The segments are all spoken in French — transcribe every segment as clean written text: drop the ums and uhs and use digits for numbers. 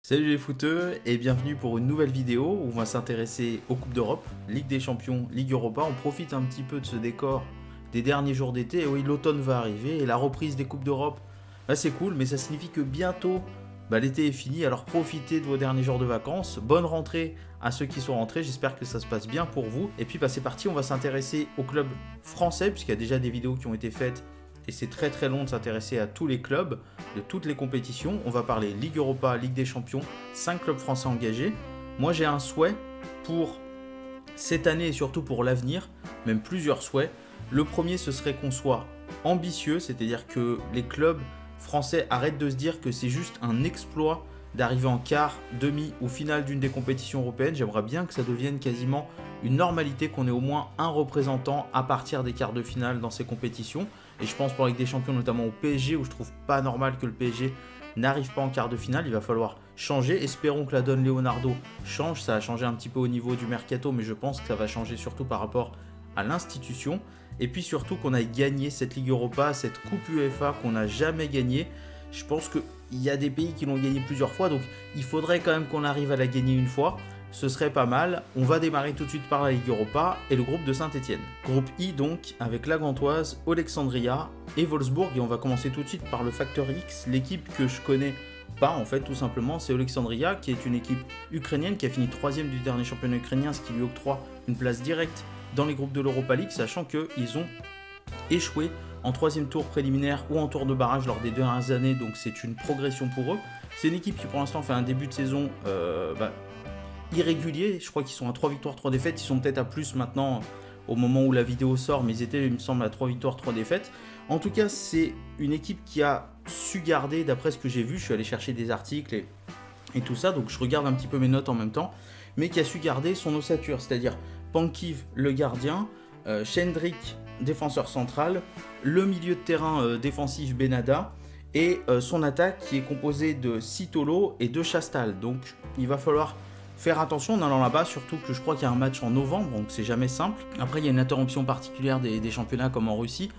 Salut les footeux et bienvenue pour une nouvelle vidéo où on va s'intéresser aux Coupes d'Europe, Ligue des Champions, Ligue Europa. On profite un petit peu de ce décor des derniers jours d'été. Et oui, l'automne va arriver et la reprise des Coupes d'Europe, c'est cool, mais ça signifie que bientôt l'été est fini. Alors profitez de vos derniers jours de vacances. Bonne rentrée à ceux qui sont rentrés. J'espère que ça se passe bien pour vous. Et puis c'est parti, on va s'intéresser aux clubs français puisqu'il y a déjà des vidéos qui ont été faites. Et c'est très très long de s'intéresser à tous les clubs, de toutes les compétitions. On va parler Ligue Europa, Ligue des Champions, 5 clubs français engagés. Moi j'ai un souhait pour cette année et surtout pour l'avenir, même plusieurs souhaits. Le premier, ce serait qu'on soit ambitieux, c'est-à-dire que les clubs français arrêtent de se dire que c'est juste un exploit d'arriver en quart, demi ou finale d'une des compétitions européennes. J'aimerais bien que ça devienne quasiment une normalité, qu'on ait au moins un représentant à partir des quarts de finale dans ces compétitions. Et je pense pour la Ligue des Champions notamment au PSG, où je trouve pas normal que le PSG n'arrive pas en quart de finale. Il va falloir changer. Espérons que la donne Leonardo change. Ça a changé un petit peu au niveau du mercato, mais je pense que ça va changer surtout par rapport à l'institution. Et puis surtout qu'on aille gagner cette Ligue Europa, cette Coupe UEFA qu'on n'a jamais gagnée. Je pense qu'il y a des pays qui l'ont gagnée plusieurs fois, donc il faudrait quand même qu'on arrive à la gagner une fois. Ce serait pas mal. On va démarrer tout de suite par la Ligue Europa et le groupe de Saint-Etienne. Groupe I donc, avec la Gantoise, Alexandria et Wolfsburg. Et on va commencer tout de suite par le facteur X, l'équipe que je connais pas en fait, tout simplement. C'est Alexandria, qui est une équipe ukrainienne qui a fini 3ème du dernier championnat ukrainien, ce qui lui octroie une place directe dans les groupes de l'Europa League, sachant qu'ils ont échoué en 3ème tour préliminaire ou en tour de barrage lors des dernières années, donc c'est une progression pour eux. C'est une équipe qui pour l'instant fait un début de saison irrégulier. Je crois qu'ils sont à 3 victoires, 3 défaites. Ils sont peut-être à plus maintenant au moment où la vidéo sort, mais ils étaient, il me semble, à 3 victoires, 3 défaites. En tout cas, c'est une équipe qui a su garder, d'après ce que j'ai vu, je suis allé chercher des articles et tout ça, donc je regarde un petit peu mes notes en même temps, mais qui a su garder son ossature, c'est-à-dire Pankiv, le gardien, Shendrik, défenseur central, le milieu de terrain défensif Benada, et son attaque qui est composée de Sitolo et de Chastal. Donc il va falloir faire attention en allant là-bas, surtout que je crois qu'il y a un match en novembre, donc c'est jamais simple. Après, il y a une interruption particulière des championnats comme en Russie,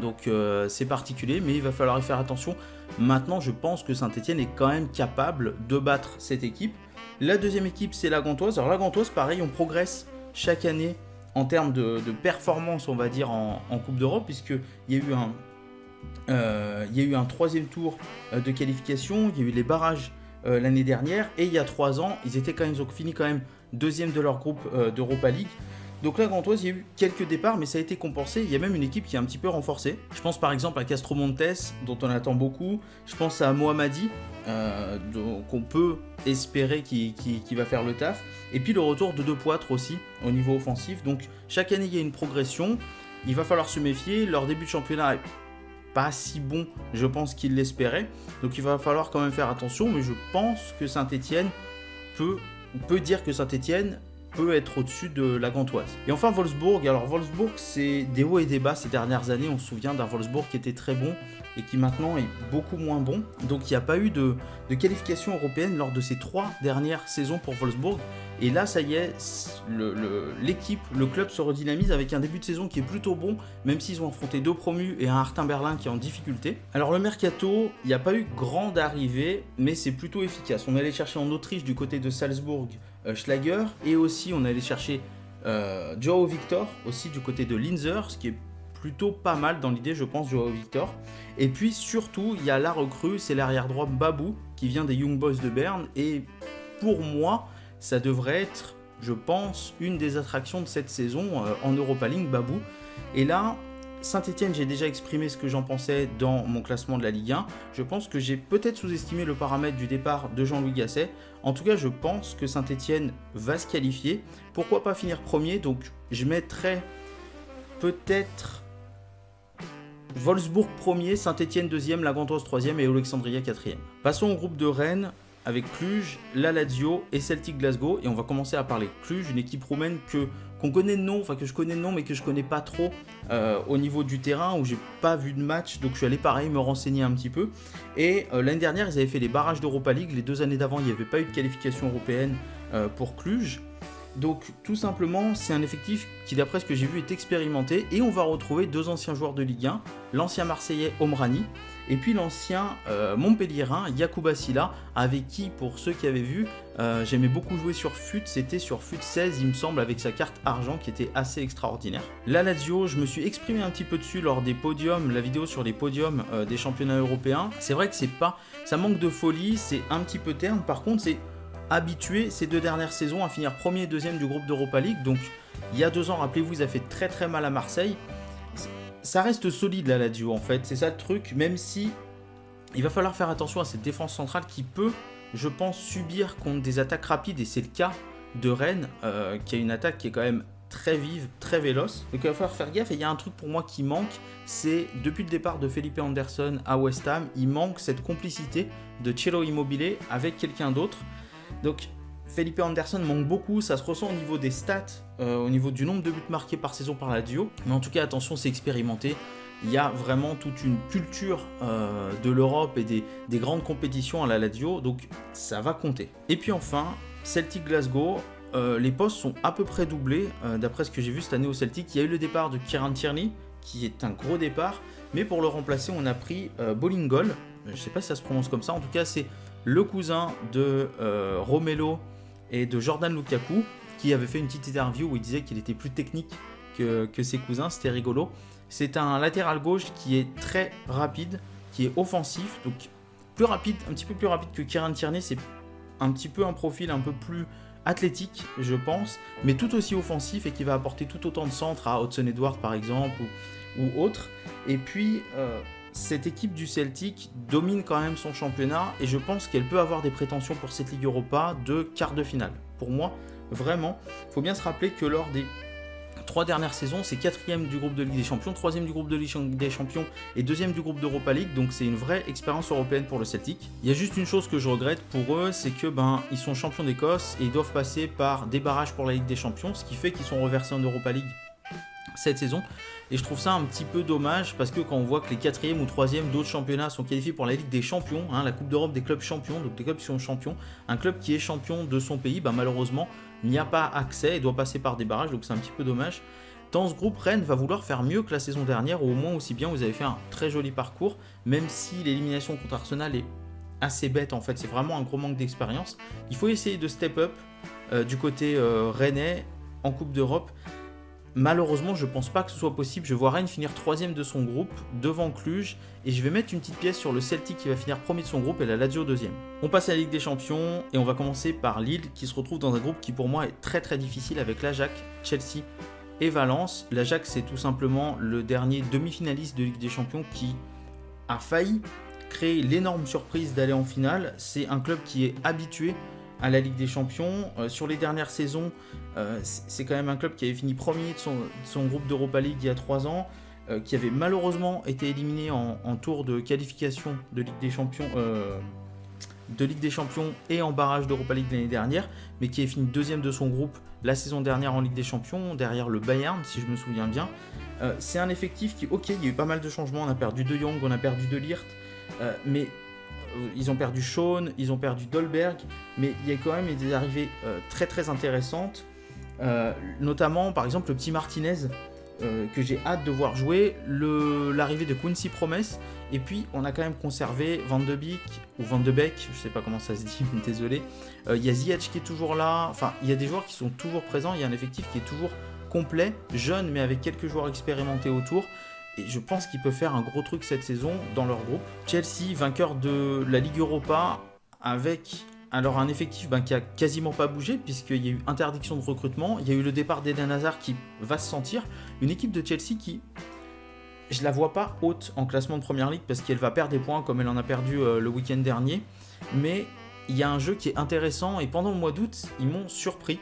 donc c'est particulier, mais il va falloir y faire attention. Maintenant, je pense que Saint-Etienne est quand même capable de battre cette équipe. La deuxième équipe, c'est la Gantoise. Alors la Gantoise, pareil, on progresse chaque année en termes de performance, on va dire, en Coupe d'Europe, puisqu'il y a eu un 3ème tour de qualification, il y a eu les barrages l'année dernière, et il y a 3 ans, ils ont fini quand même 2ème de leur groupe d'Europa League. Donc la Gantoise, il y a eu quelques départs, mais ça a été compensé. Il y a même une équipe qui est un petit peu renforcée. Je pense par exemple à Castro Montes, dont on attend beaucoup. Je pense à Mohammadi, qu'on peut espérer qui va faire le taf. Et puis le retour de Depoitre aussi, au niveau offensif. Donc chaque année, il y a une progression. Il va falloir se méfier. Leur début de championnat est pas si bon, je pense, qu'ils l'espéraient. Donc il va falloir quand même faire attention. Mais je pense que Saint-Etienne peut dire que Saint-Etienne peut être au-dessus de la Gantoise. Et enfin Wolfsburg. Alors Wolfsburg, c'est des hauts et des bas ces dernières années. On se souvient d'un Wolfsburg qui était très bon et qui maintenant est beaucoup moins bon. Donc il n'y a pas eu de qualification européenne lors de ces 3 dernières saisons pour Wolfsburg. Et là, ça y est, l'équipe, le club se redynamise avec un début de saison qui est plutôt bon, même s'ils ont affronté 2 promus et un Hertha Berlin qui est en difficulté. Alors le mercato, il n'y a pas eu grande arrivée, mais c'est plutôt efficace. On est allé chercher en Autriche du côté de Salzbourg Schlager, et aussi on est allé chercher Joao Victor, aussi du côté de Linzer, ce qui est plutôt pas mal dans l'idée, je pense, Joao Victor. Et puis surtout, il y a la recrue, c'est l'arrière droit Babou, qui vient des Young Boys de Berne, et pour moi, ça devrait être, je pense, une des attractions de cette saison en Europa League, Babou. Et là, Saint-Etienne, j'ai déjà exprimé ce que j'en pensais dans mon classement de la Ligue 1. Je pense que j'ai peut-être sous-estimé le paramètre du départ de Jean-Louis Gasset. En tout cas, je pense que Saint-Etienne va se qualifier. Pourquoi pas finir premier? Donc, je mettrais peut-être Wolfsburg premier, Saint-Etienne deuxième, la Gantoise troisième et Alexandria quatrième. Passons au groupe de Rennes, avec Cluj, la Lazio et Celtic Glasgow. Et on va commencer à parler de Cluj, une équipe roumaine qu'on connaît de nom, enfin que je connais de nom, mais que je connais pas trop au niveau du terrain, où j'ai pas vu de match, donc je suis allé pareil me renseigner un petit peu. Et l'année dernière, ils avaient fait les barrages d'Europa League. Les 2 années d'avant, il n'y avait pas eu de qualification européenne pour Cluj. Donc tout simplement, c'est un effectif qui, d'après ce que j'ai vu, est expérimenté. Et on va retrouver 2 anciens joueurs de Ligue 1, l'ancien Marseillais Omrani Et puis l'ancien Montpellierin, Yacouba Sylla, avec qui, pour ceux qui avaient vu, j'aimais beaucoup jouer sur FUT, c'était sur FUT 16 il me semble, avec sa carte argent qui était assez extraordinaire. La Lazio, je me suis exprimé un petit peu dessus lors des podiums, la vidéo sur les podiums des championnats européens. C'est vrai que ça manque de folie, c'est un petit peu terne, par contre c'est habitué ces 2 dernières saisons à finir premier et deuxième du groupe d'Europa League, donc il y a 2 ans, rappelez-vous, ils a fait très très mal à Marseille. Ça reste solide la Lazio en fait, c'est ça le truc, même si il va falloir faire attention à cette défense centrale qui peut, je pense, subir contre des attaques rapides, et c'est le cas de Rennes, qui a une attaque qui est quand même très vive, très véloce. Donc il va falloir faire gaffe, et il y a un truc pour moi qui manque, c'est depuis le départ de Felipe Anderson à West Ham, il manque cette complicité de Ciro Immobile avec quelqu'un d'autre. Donc Felipe Anderson manque beaucoup, ça se ressent au niveau des stats, au niveau du nombre de buts marqués par saison par la Lazio. Mais en tout cas, attention, c'est expérimenté. Il y a vraiment toute une culture de l'Europe et des grandes compétitions à la Lazio, donc ça va compter. Et puis enfin, Celtic Glasgow, les postes sont à peu près doublés, d'après ce que j'ai vu cette année au Celtic. Il y a eu le départ de Kieran Tierney, qui est un gros départ, mais pour le remplacer, on a pris Bolingol. Je ne sais pas si ça se prononce comme ça, en tout cas, c'est le cousin de Romelu et de Jordan Lukaku, qui avait fait une petite interview où il disait qu'il était plus technique que ses cousins, c'était rigolo. C'est un latéral gauche qui est très rapide, qui est offensif, donc plus rapide, un petit peu plus rapide que Kieran Tierney, c'est un petit peu un profil un peu plus athlétique, je pense, mais tout aussi offensif et qui va apporter tout autant de centres à Hudson-Edouard par exemple ou autre. Et puis cette équipe du Celtic domine quand même son championnat et je pense qu'elle peut avoir des prétentions pour cette Ligue Europa de quart de finale. Pour moi, vraiment, il faut bien se rappeler que lors des 3 dernières saisons, c'est 4e du groupe de Ligue des Champions, 3e du groupe de Ligue des Champions et 2e du groupe d'Europa League, donc c'est une vraie expérience européenne pour le Celtic. Il y a juste une chose que je regrette pour eux, c'est que ils sont champions d'Écosse et ils doivent passer par des barrages pour la Ligue des Champions, ce qui fait qu'ils sont reversés en Europa League cette saison. Et je trouve ça un petit peu dommage parce que quand on voit que les 4e ou 3e d'autres championnats sont qualifiés pour la Ligue des Champions, la Coupe d'Europe des clubs champions, donc des clubs qui sont champions, un club qui est champion de son pays, malheureusement, n'y a pas accès et doit passer par des barrages, donc c'est un petit peu dommage. Dans ce groupe, Rennes va vouloir faire mieux que la saison dernière, ou au moins aussi bien. Vous avez fait un très joli parcours, même si l'élimination contre Arsenal est assez bête en fait, c'est vraiment un gros manque d'expérience. Il faut essayer de step up du côté rennais en Coupe d'Europe. Malheureusement, je pense pas que ce soit possible. Je vois Rennes finir 3e de son groupe, devant Cluj, et je vais mettre une petite pièce sur le Celtic qui va finir 1er de son groupe et la Lazio 2e. On passe à la Ligue des Champions, et on va commencer par Lille, qui se retrouve dans un groupe qui pour moi est très très difficile avec l'Ajax, Chelsea et Valence. L'Ajax, c'est tout simplement le dernier demi-finaliste de Ligue des Champions qui a failli créer l'énorme surprise d'aller en finale. C'est un club qui est habitué à la Ligue des Champions. Sur les dernières saisons, c'est quand même un club qui avait fini premier de son groupe d'Europa League il y a 3 ans, qui avait malheureusement été éliminé en tour de qualification de Ligue des Champions et en barrage d'Europa League l'année dernière, mais qui est fini 2e de son groupe la saison dernière en Ligue des Champions, derrière le Bayern, si je me souviens bien. C'est un effectif qui, ok, il y a eu pas mal de changements, on a perdu De Jong, on a perdu De Ligt, mais ils ont perdu Shawn, ils ont perdu Dolberg, mais il y a quand même des arrivées très très intéressantes, notamment par exemple le petit Martinez, que j'ai hâte de voir jouer, l'arrivée de Quincy Promes, et puis on a quand même conservé Van de Beek, ou Van de Beek, je sais pas comment ça se dit, désolé. Il y a Ziyech qui est toujours là, enfin il y a des joueurs qui sont toujours présents, il y a un effectif qui est toujours complet, jeune mais avec quelques joueurs expérimentés autour, et je pense qu'ils peuvent faire un gros truc cette saison dans leur groupe. Chelsea, vainqueur de la Ligue Europa, avec alors un effectif qui a quasiment pas bougé puisqu'il y a eu interdiction de recrutement, il y a eu le départ d'Eden Hazard qui va se sentir, une équipe de Chelsea qui, je la vois pas haute en classement de Première Ligue parce qu'elle va perdre des points comme elle en a perdu le week-end dernier, mais il y a un jeu qui est intéressant et pendant le mois d'août, ils m'ont surpris,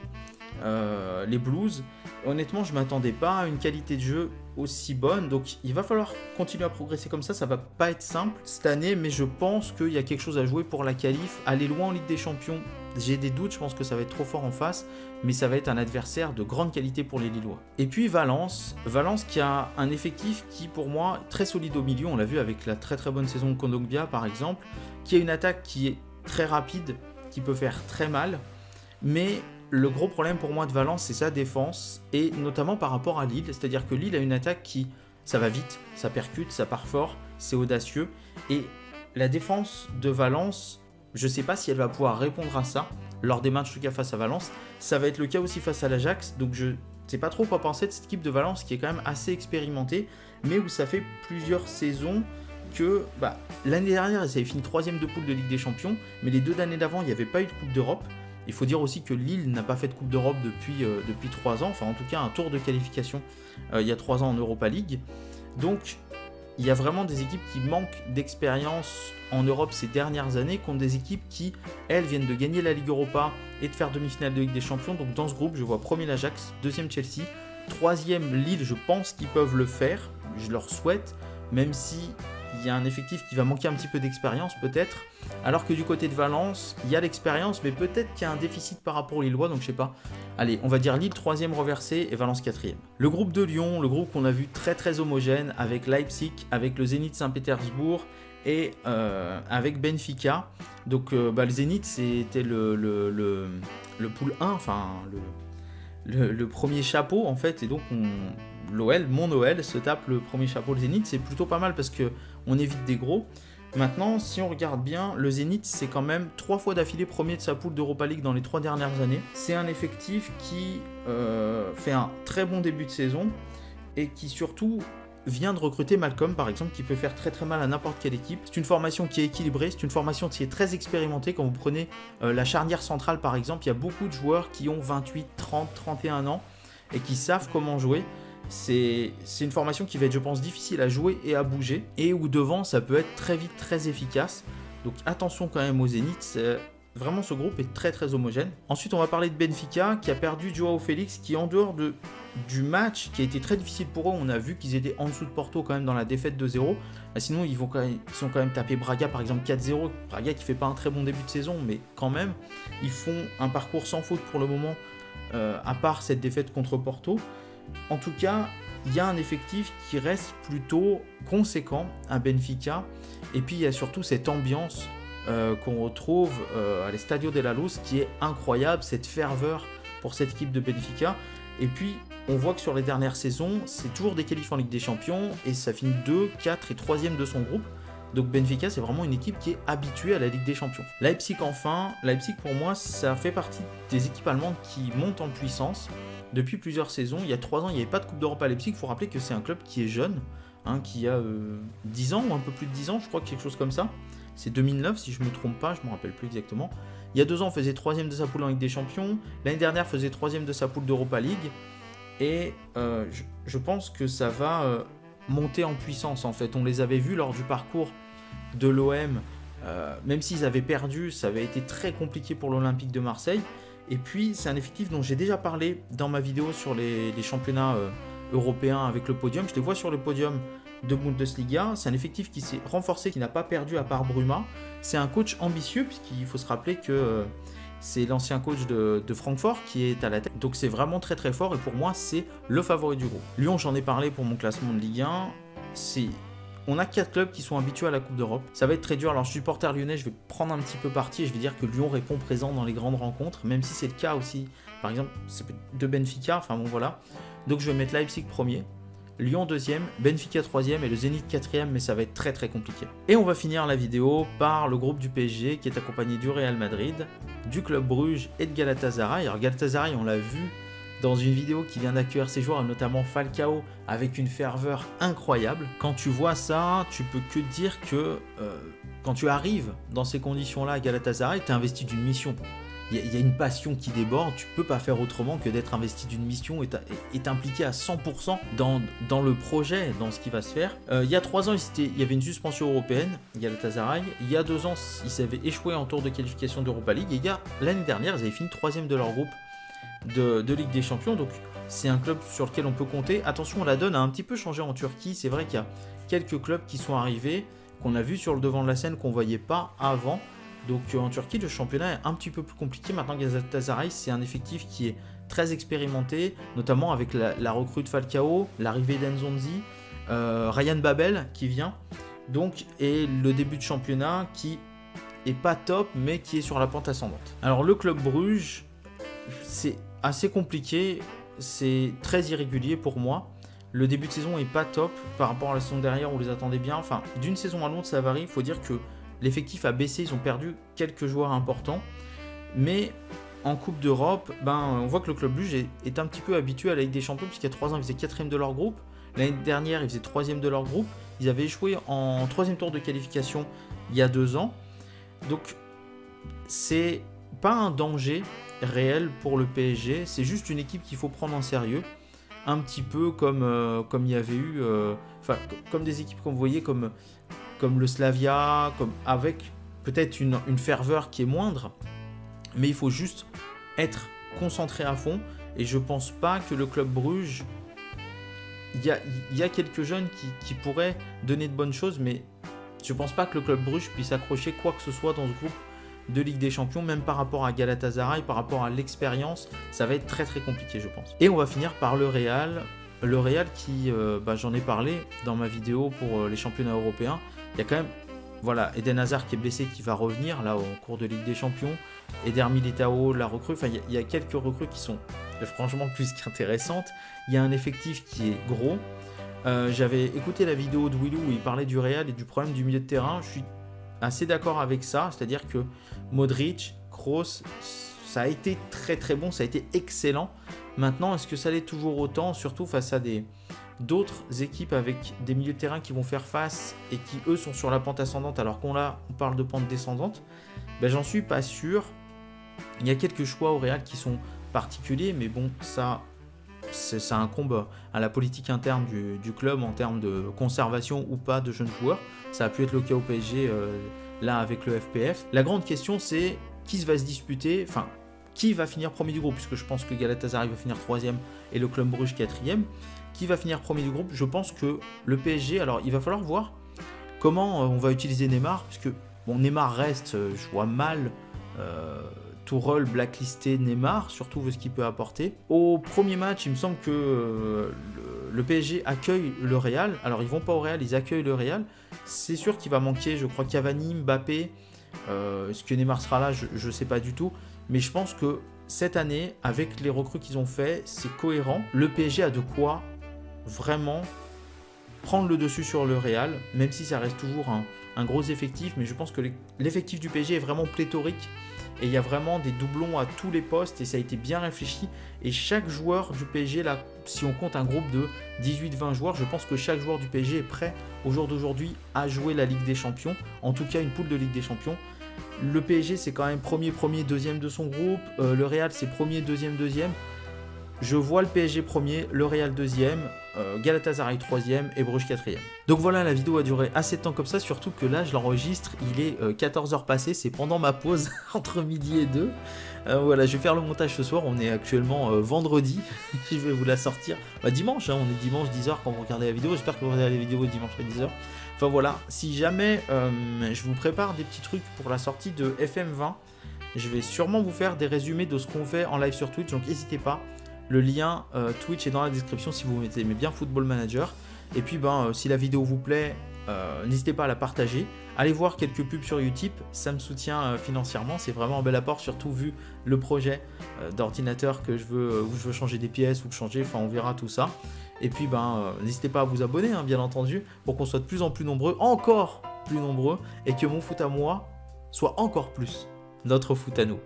les Blues. Honnêtement, je m'attendais pas à une qualité de jeu aussi bonne, donc il va falloir continuer à progresser comme ça va pas être simple cette année, mais je pense qu'il y a quelque chose à jouer pour la qualif, aller loin en Ligue des Champions, j'ai des doutes, je pense que ça va être trop fort en face, mais ça va être un adversaire de grande qualité pour les Lillois. Et puis Valence qui a un effectif qui pour moi est très solide au milieu, on l'a vu avec la très très bonne saison de Kondogbia par exemple, qui a une attaque qui est très rapide, qui peut faire très mal, mais le gros problème pour moi de Valence, c'est sa défense, et notamment par rapport à Lille, c'est-à-dire que Lille a une attaque qui, ça va vite, ça percute, ça part fort, c'est audacieux. Et la défense de Valence, je ne sais pas si elle va pouvoir répondre à ça lors des matchs face à Valence. Ça va être le cas aussi face à l'Ajax, donc je ne sais pas trop quoi penser de cette équipe de Valence qui est quand même assez expérimentée, mais où ça fait plusieurs saisons que l'année dernière, ils avaient fini 3ème de poule de Ligue des Champions, mais les 2 années d'avant, il n'y avait pas eu de Coupe d'Europe. Il faut dire aussi que Lille n'a pas fait de Coupe d'Europe depuis 3 ans, enfin en tout cas un tour de qualification il y a 3 ans en Europa League. Donc il y a vraiment des équipes qui manquent d'expérience en Europe ces dernières années, contre des équipes qui, elles, viennent de gagner la Ligue Europa et de faire demi-finale de Ligue des Champions. Donc dans ce groupe, je vois premier l'Ajax, 2e Chelsea, 3e Lille, je pense qu'ils peuvent le faire, je leur souhaite, même si il y a un effectif qui va manquer un petit peu d'expérience peut-être, alors que du côté de Valence, il y a l'expérience, mais peut-être qu'il y a un déficit par rapport aux Lillois, donc je sais pas. Allez, on va dire Lille 3e reversé et Valence 4e. Le groupe de Lyon, le groupe qu'on a vu très très homogène, avec Leipzig, avec le Zénith Saint-Pétersbourg et avec Benfica. Donc le Zénith, c'était le pool 1, enfin le premier chapeau en fait, et donc mon OL se tape le premier chapeau, le Zénith. C'est plutôt pas mal parce qu'on évite des gros. Maintenant, si on regarde bien, le Zénith, c'est quand même 3 fois d'affilée premier de sa poule d'Europa League dans les 3 dernières années. C'est un effectif qui fait un très bon début de saison et qui surtout vient de recruter Malcolm, par exemple, qui peut faire très très mal à n'importe quelle équipe. C'est une formation qui est équilibrée, c'est une formation qui est très expérimentée. Quand vous prenez la charnière centrale, par exemple, il y a beaucoup de joueurs qui ont 28, 30, 31 ans et qui savent comment jouer. C'est une formation qui va être, je pense, difficile à jouer et à bouger, et où devant ça peut être très vite très efficace. Donc attention quand même au Zénith, vraiment ce groupe est très très homogène. Ensuite on va parler de Benfica qui a perdu Joao Félix, qui en dehors du match qui a été très difficile pour eux, on a vu qu'ils étaient en dessous de Porto quand même dans la défaite 2-0. Sinon ils sont quand même tapés Braga par exemple 4-0, Braga qui fait pas un très bon début de saison, mais quand même ils font un parcours sans faute pour le moment, à part cette défaite contre Porto. En tout cas, il y a un effectif qui reste plutôt conséquent à Benfica. Et puis, il y a surtout cette ambiance qu'on retrouve à l'Estadio de la Luz qui est incroyable, cette ferveur pour cette équipe de Benfica. Et puis, on voit que sur les dernières saisons, c'est toujours des qualifs en Ligue des Champions et ça finit 2, 4 et 3e de son groupe. Donc Benfica, c'est vraiment une équipe qui est habituée à la Ligue des Champions. Leipzig enfin, Leipzig pour moi, ça fait partie des équipes allemandes qui montent en puissance depuis plusieurs saisons. Il y a 3 ans, il n'y avait pas de Coupe d'Europe à Leipzig. Il faut rappeler que c'est un club qui est jeune, qui a 10 ans ou un peu plus de 10 ans, je crois, quelque chose comme ça. C'est 2009 si je ne me trompe pas, je ne me rappelle plus exactement. Il y a 2 ans, on faisait 3e de sa poule en Ligue des Champions. L'année dernière, faisait 3e de sa poule d'Europa League. Et je pense que ça va monter en puissance en fait. On les avait vus lors du parcours de l'OM, même s'ils avaient perdu, ça avait été très compliqué pour l'Olympique de Marseille. Et puis c'est un effectif dont j'ai déjà parlé dans ma vidéo sur les championnats européens avec le podium. Je les vois sur le podium de Bundesliga. C'est un effectif qui s'est renforcé, qui n'a pas perdu à part Bruma. C'est un coach ambitieux puisqu'il faut se rappeler que c'est l'ancien coach de Francfort qui est à la tête. Donc c'est vraiment très très fort et pour moi c'est le favori du groupe. Lyon, j'en ai parlé pour mon classement de Ligue 1. On a 4 clubs qui sont habitués à la Coupe d'Europe. Ça va être très dur. Alors, je suis supporter lyonnais, je vais prendre un petit peu parti et je vais dire que Lyon répond présent dans les grandes rencontres, même si c'est le cas aussi, par exemple, de Benfica. Enfin bon, voilà. Donc, je vais mettre Leipzig premier, Lyon 2e, Benfica 3e et le Zénith 4e, mais ça va être très très compliqué. Et on va finir la vidéo par le groupe du PSG qui est accompagné du Real Madrid, du Club Bruges et de Galatasaray. Alors, Galatasaray, on l'a vu dans une vidéo qui vient d'accueillir ses joueurs, notamment Falcao, avec une ferveur incroyable. Quand tu vois ça, tu peux que dire que quand tu arrives dans ces conditions-là à Galatasaray, tu es investi d'une mission. Il y a une passion qui déborde, tu peux pas faire autrement que d'être investi d'une mission et t'impliquer à 100% dans le projet, dans ce qui va se faire. Il y a 3 ans, il y avait une suspension européenne, Galatasaray. Il y a 2 ans, ils avaient échoué en tour de qualification d'Europa League. Et l'année dernière, ils avaient fini 3e de leur groupe de Ligue des Champions, donc c'est un club sur lequel on peut compter. Attention, la donne a un petit peu changé en Turquie, c'est vrai qu'il y a quelques clubs qui sont arrivés, qu'on a vu sur le devant de la scène, qu'on ne voyait pas avant, donc en Turquie le championnat est un petit peu plus compliqué. Maintenant Galatasaray, c'est un effectif qui est très expérimenté, notamment avec la recrue de Falcao, l'arrivée d'Enzonzi, Ryan Babel qui vient, donc, et le début de championnat qui est pas top, mais qui est sur la pente ascendante. Alors le Club Bruges, c'est assez compliqué, c'est très irrégulier pour moi. le début de saison est pas top par rapport à la saison dernière où on les attendait bien. Enfin, d'une saison à l'autre, ça varie. Il faut dire que l'effectif a baissé, ils ont perdu quelques joueurs importants. Mais en Coupe d'Europe, on voit que le Club Bruges est un petit peu habitué à la Ligue des Champions, puisqu'il y a 3 ans, ils faisaient 4ème de leur groupe. L'année dernière, ils faisaient 3ème de leur groupe. Ils avaient échoué en 3ème tour de qualification il y a 2 ans. Donc, c'est pas un danger réel pour le PSG. C'est juste une équipe qu'il faut prendre en sérieux. Un petit peu comme il y avait eu... comme des équipes qu'on voyait comme le Slavia, avec peut-être une ferveur qui est moindre. Mais il faut juste être concentré à fond. Et je pense pas que le Club Bruges... Il y a quelques jeunes qui pourraient donner de bonnes choses, mais je pense pas que le Club Bruges puisse accrocher quoi que ce soit dans ce groupe de Ligue des Champions, même par rapport à Galatasaray, par rapport à l'expérience, ça va être très très compliqué, je pense. Et on va finir par le Real. Le Real qui, j'en ai parlé dans ma vidéo pour les championnats européens. Il y a quand même, Eden Hazard qui est blessé, qui va revenir là au cours de Ligue des Champions. Eder Militao, la recrue. Enfin, il y a quelques recrues qui sont franchement plus qu'intéressantes. Il y a un effectif qui est gros. J'avais écouté la vidéo de Willou où il parlait du Real et du problème du milieu de terrain. Je suis assez d'accord avec ça, c'est-à-dire que Modric, Kroos, ça a été très très bon, ça a été excellent. Maintenant, est-ce que ça l'est toujours autant, surtout face à d'autres équipes avec des milieux de terrain qui vont faire face et qui eux sont sur la pente ascendante alors qu'on parle de pente descendante? J'en suis pas sûr. Il y a quelques choix au Real qui sont particuliers, mais bon, ça incombe à la politique interne du club en termes de conservation ou pas de jeunes joueurs. Ça a pu être le cas au PSG là avec le FPF. La grande question, c'est qui va se disputer, qui va finir premier du groupe, puisque je pense que Galatasaray va finir 3ème et le Club Bruges 4ème. Qui va finir premier du groupe? Je pense que le PSG, alors il va falloir voir comment on va utiliser Neymar, puisque Neymar reste, je vois mal Tourelle blacklisté Neymar, surtout vu ce qu'il peut apporter. Au premier match, il me semble que le PSG accueille le Real. Alors ils vont pas au Real, ils accueillent le Real. C'est sûr qu'il va manquer, je crois, Cavani, Mbappé. Est-ce que Neymar sera là? Je sais pas du tout. Mais je pense que cette année, avec les recrues qu'ils ont fait, c'est cohérent. Le PSG a de quoi vraiment prendre le dessus sur le Real, même si ça reste toujours un gros effectif. Mais je pense que l'effectif du PSG est vraiment pléthorique. Et il y a vraiment des doublons à tous les postes et ça a été bien réfléchi. Et chaque joueur du PSG, là, si on compte un groupe de 18-20 joueurs, je pense que chaque joueur du PSG est prêt au jour d'aujourd'hui à jouer la Ligue des Champions. En tout cas, une poule de Ligue des Champions. Le PSG, c'est quand même premier, deuxième de son groupe. Le Real, c'est premier, deuxième. Je vois le PSG premier, le Real deuxième, Galatasaray troisième et Bruges quatrième. Donc voilà, la vidéo a duré assez de temps comme ça, surtout que là je l'enregistre, il est 14h passé, c'est pendant ma pause entre midi et 2. Voilà, je vais faire le montage ce soir, on est actuellement vendredi, je vais vous la sortir dimanche, on est dimanche 10h quand vous regardez la vidéo, j'espère que vous regardez la vidéo dimanche à 10h. Enfin voilà, si jamais je vous prépare des petits trucs pour la sortie de FM20, je vais sûrement vous faire des résumés de ce qu'on fait en live sur Twitch, donc n'hésitez pas. Le lien Twitch est dans la description si vous aimez bien Football Manager. Et puis si la vidéo vous plaît, n'hésitez pas à la partager. Allez voir quelques pubs sur Utip, ça me soutient financièrement. C'est vraiment un bel apport, surtout vu le projet d'ordinateur que où je veux changer des pièces ou changer, on verra tout ça. Et puis n'hésitez pas à vous abonner, bien entendu, pour qu'on soit de plus en plus nombreux, encore plus nombreux, et que mon foot à moi soit encore plus notre foot à nous.